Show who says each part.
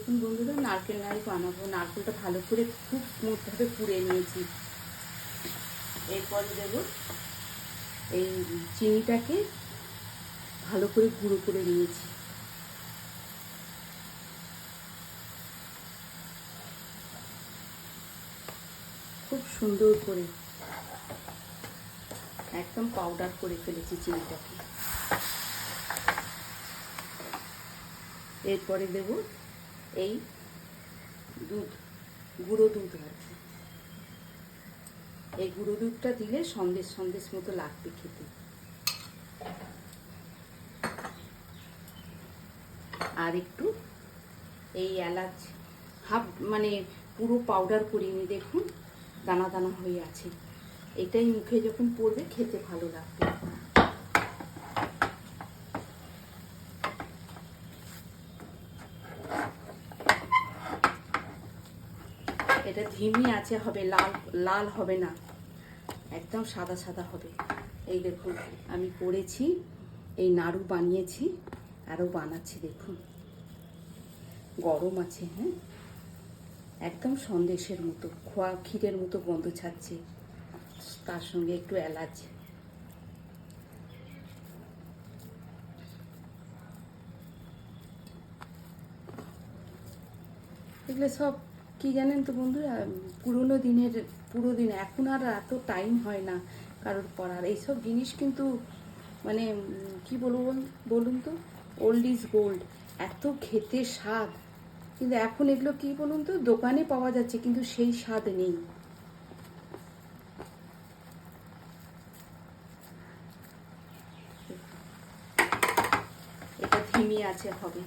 Speaker 1: দেখুন বন্ধুরা, নারকেল নাড়ু বানাবো। নারকেলটা ভালো করে খুব স্মুথভাবে পুড়ে নিয়েছি। এরপরে দেব এই চিনিটাকে ভালো করে গুঁড়ো করে নিয়েছি। খুব সুন্দর করে একদম পাউডার করে ফেলেছি চিনিটাকে। এরপরে দেব এই দুধ, গুঁড়ো দুধ আর কি। এই গুঁড়ো দুধটা দিলে সন্দেশ সন্দেশ মতো লাগবে খেতে। আর একটু এই এলাচ হাফ, মানে পুরো পাউডার করিনি, দেখুন দানা দানা হয়ে আছে। এটাই মুখে যখন পড়বে খেতে ভালো লাগবে। এটা ধিমি আছে হবে, লাল লাল হবে না, একদম সাদা সাদা হবে। এই দেখুন আমি করেছি, এই নাড়ু বানিয়েছি, আরও বানাচ্ছি। দেখুন গরম আছে, হ্যাঁ একদম সন্দেশের মতো, খোয়া ক্ষীরের মতো গন্ধ ছাড়ছে। তার সঙ্গে একটু এলাচ। এগুলো সব কি জানেন তো বন্ধুরা, পুরনো দিনের, এখন আর এত টাইম হয় না কারোর করার। এইসব জিনিস কিন্তু মানে কি বলবো বলুন তো, ওল্ড ইজ গোল্ড। এত খেতে স্বাদ, কিন্তু এখন এগুলো কি বলুন তো, দোকানে পাওয়া যাচ্ছে কিন্তু সেই স্বাদ নেই। এটা ধিমি আছে হবে।